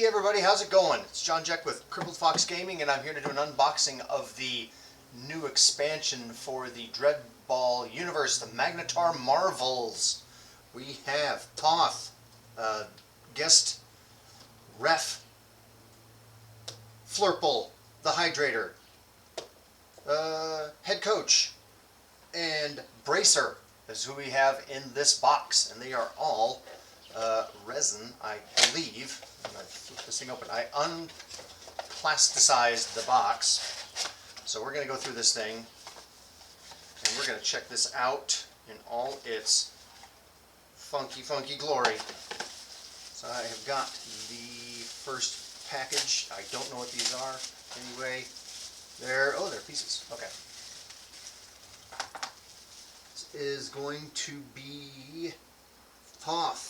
Hey everybody, how's it going? It's John Jeck with Crippled Fox Gaming, and I'm here to do an unboxing of the new expansion for the Dreadball universe, the Magnetar Marvels. We have Toth, guest ref, Flurple, the Hydrator, head coach, and Bracer is who we have in this box, and they are all resin, I believe. I'm going to flip this thing open. I unplasticized the box, so we're going to go through this thing, and we're going to check this out in all its funky glory. So I have got the first package. I don't know what these are. Anyway, they're pieces. Okay. This is going to be Toth.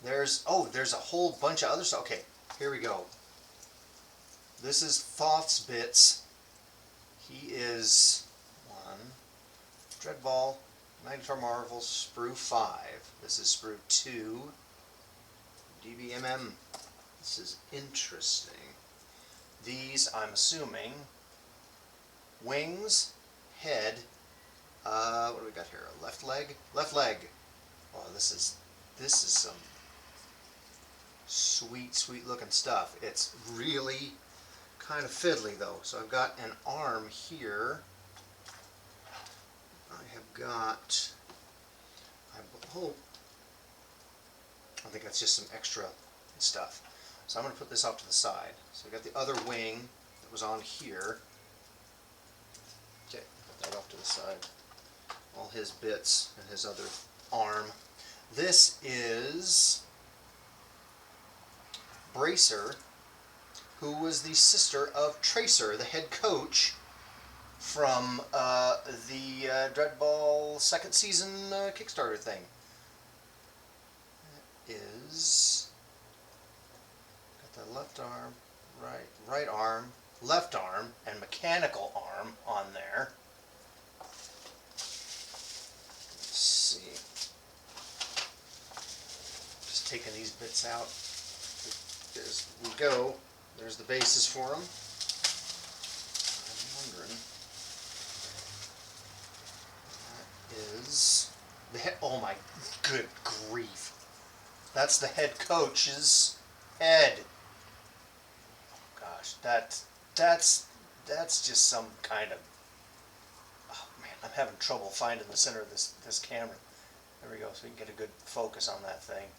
There's a whole bunch of other stuff. Okay, here we go. This is Thoth's bits. He is Dreadball Magnetar Marvels Sprue 5. This is Sprue 2. DBMM. This is interesting. These, I'm assuming, wings, head, what do we got here? A left leg? Left leg. Oh, this is some sweet looking stuff. It's really kind of fiddly though. So I've got an arm here. I think that's just some extra stuff. So I'm going to put this off to the side. So I've got the other wing that was on here. Okay, put that off to the side. All his bits and his other arm. This is Bracer, who was the sister of Tracer, the head coach from the Dreadball second season Kickstarter thing. That is, got the left arm, right arm, left arm, and mechanical arm on there. Let's see. Just taking these bits out. There we go. There's the bases for them. I'm wondering. That is the head. Oh my good grief! That's the head coach's head. Oh gosh, that's just some kind of. Oh man, I'm having trouble finding the center of this camera. There we go, so we can get a good focus on that thing.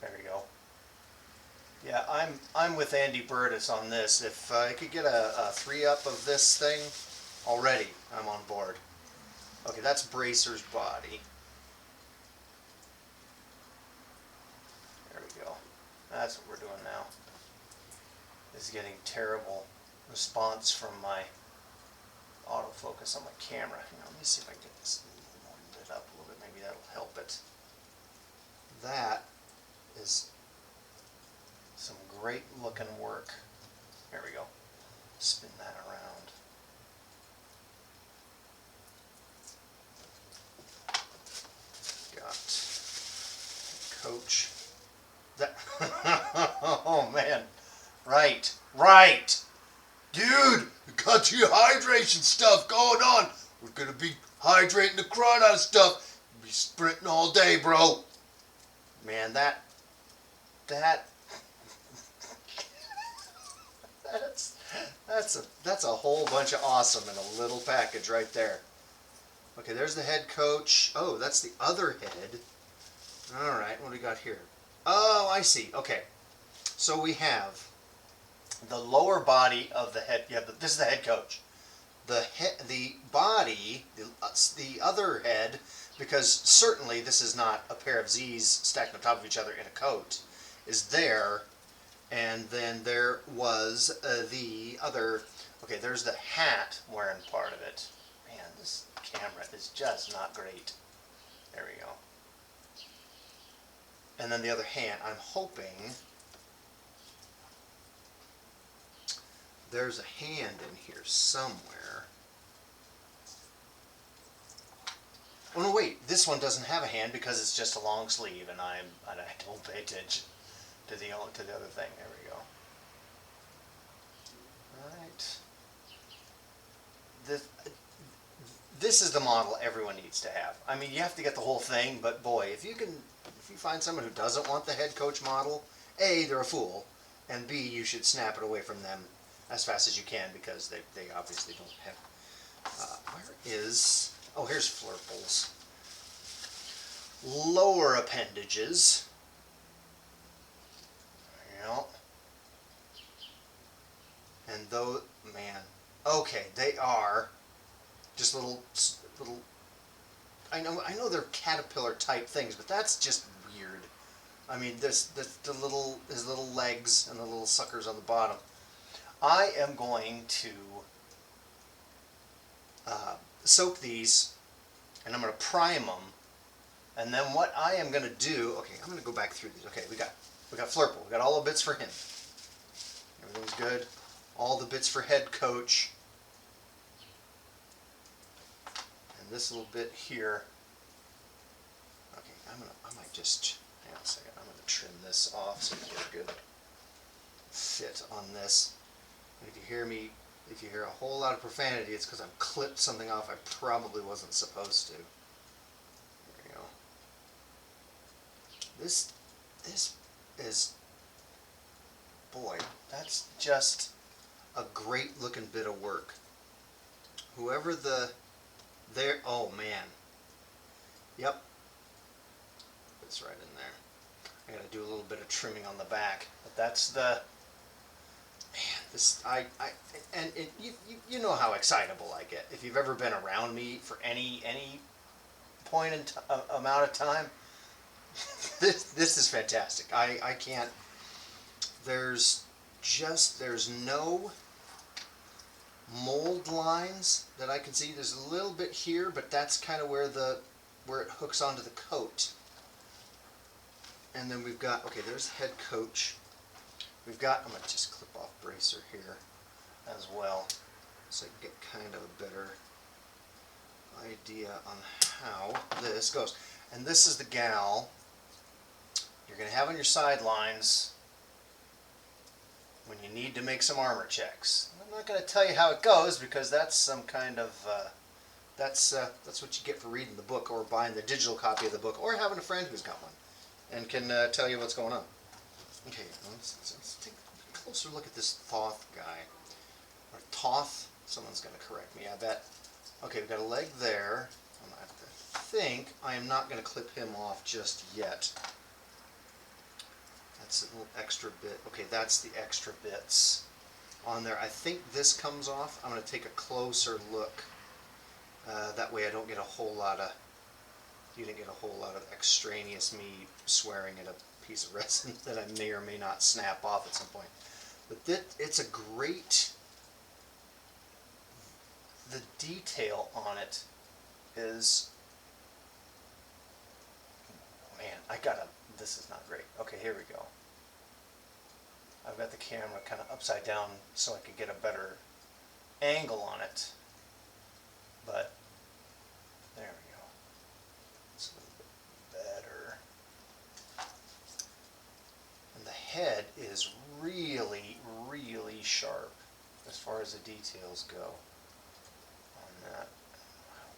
There we go. Yeah, I'm with Andy Burtis on this. If I could get a 3-up of this thing already, I'm on board. Okay, that's Bracer's body. There we go. That's what we're doing now. This is getting terrible response from my autofocus on my camera. Let me see if I can get this lit up a little bit. Maybe that'll help it. That is some great looking work. There we go. Spin that around. Got coach. That oh man. Right. Dude, we got dehydration stuff going on. We're gonna be hydrating the crud out of stuff. We'll be sprinting all day, bro. Man, that's a whole bunch of awesome in a little package right there. Okay, there's the head coach. Oh, that's the other head. All right, what do we got here? Oh, I see. Okay, so we have the lower body of the head. Yeah, this is the head coach. The body, the other head. Because certainly this is not a pair of Z's stacked on top of each other in a coat, is there, and then there was the other, okay, there's the hat wearing part of it. Man, this camera is just not great. There we go. And then the other hand, I'm hoping there's a hand in here somewhere. Oh no, wait, this one doesn't have a hand because it's just a long sleeve, and I don't pay attention to the other thing. There we go. All right. This is the model everyone needs to have. I mean, you have to get the whole thing, but boy, if you find someone who doesn't want the head coach model, A, they're a fool, and B, you should snap it away from them as fast as you can because they obviously don't have. Where is? Oh, here's Flurples. Lower appendages. Yep. And those, man, okay, they are just little. I know they're caterpillar type things, but that's just weird. I mean, his little legs and the little suckers on the bottom. I am going to soak these, and I'm going to prime them. And then what I am going to do, okay, I'm going to go back through these. Okay, we got Flurple. We got all the bits for him. Everything's good. All the bits for head coach. And this little bit here. Okay, I might just, hang on a second. I'm going to trim this off so you get a good fit on this. And if you hear a whole lot of profanity, it's because I've clipped something off I probably wasn't supposed to. There we go. This is, boy, that's just a great looking bit of work. Whoever oh man. Yep. It's right in there. I gotta do a little bit of trimming on the back, but that's the, man, this, you know how excitable I get. If you've ever been around me for any point in amount of time, this is fantastic. I can't, there's no mold lines that I can see. There's a little bit here, but that's kind of where it hooks onto the coat. And then we've got, okay, there's head coach. We've got, I'm going to just clip off bracer here as well, so I can get kind of a better idea on how this goes. And this is the gal you're going to have on your sidelines when you need to make some armor checks. I'm not going to tell you how it goes because that's some kind of, that's what you get for reading the book or buying the digital copy of the book or having a friend who's got one and can tell you what's going on. Okay, let's take a closer look at this Thoth guy. Or Toth, someone's going to correct me, I bet. Okay, we've got a leg there. I think I am not going to clip him off just yet. That's a little extra bit. Okay, that's the extra bits on there. I think this comes off. I'm going to take a closer look. That way I don't get a whole lot of, you didn't get a whole lot of extraneous me swearing at a piece of resin that I may or may not snap off at some point. But it's a great, the detail on it is, man, this is not great. Okay, here we go. I've got the camera kind of upside down so I could get a better angle on it. But there we go. It's a little bit better. And the head is really, really sharp as far as the details go on that.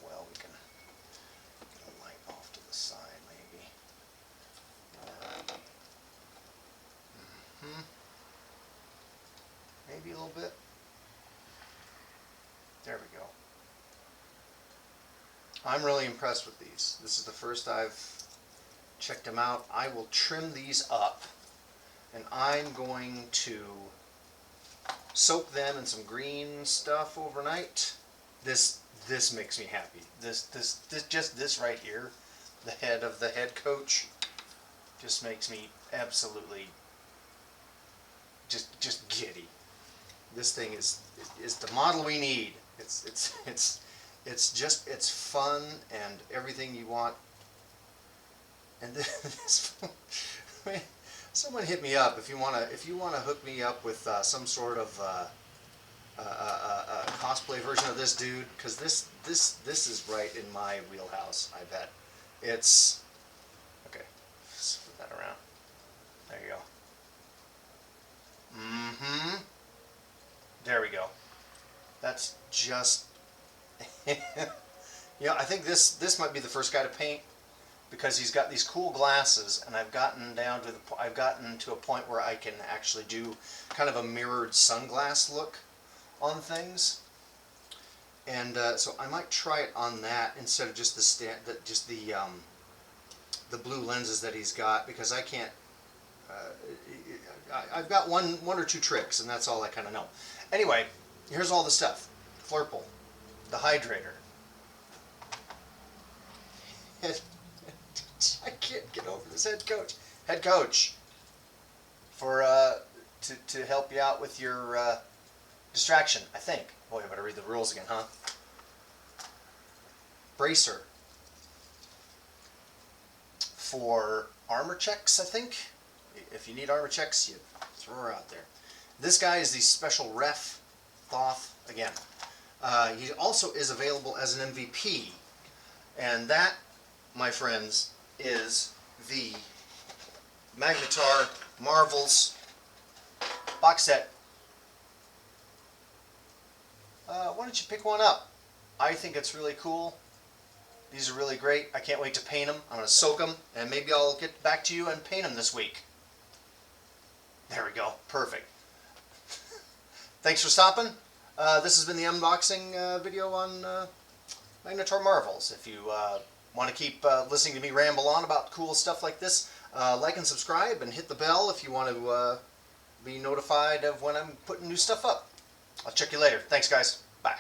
Well, we can get a light off to the side maybe. Maybe a little bit. There we go. I'm really impressed with these. This is the first I've checked them out. I will trim these up and I'm going to soak them in some green stuff overnight. This makes me happy. This right here, the head of the head coach, just makes me absolutely just giddy. This thing is the model we need. It's fun and everything you want. And this, someone hit me up if you wanna hook me up with some sort of cosplay version of this dude, because this is right in my wheelhouse. I bet It's okay. Let's put that around. There you go. Mm-hmm. There we go. That's just. I think this might be the first guy to paint, because he's got these cool glasses, and I've gotten to a point where I can actually do kind of a mirrored sunglass look on things. And so I might try it on that instead of just the blue lenses that he's got, because I can't. I've got one or two tricks, and that's all I kind of know. Anyway, here's all the stuff: Flurple, the hydrator. I can't get over this head coach. Head coach, for to help you out with your distraction, I think. Boy, I better read the rules again, huh? Bracer. For armor checks, I think. If you need armor checks, you throw her out there. This guy is the special ref, Thoth, again. He also is available as an MVP. And that, my friends, is the Magnetar Marvels box set. Why don't you pick one up? I think it's really cool. These are really great. I can't wait to paint them. I'm going to soak them, and maybe I'll get back to you and paint them this week. There we go. Perfect. Thanks for stopping. This has been the unboxing video on Magnetar Marvels. If you want to keep listening to me ramble on about cool stuff like this, like and subscribe, and hit the bell if you want to be notified of when I'm putting new stuff up. I'll check you later. Thanks, guys. Bye.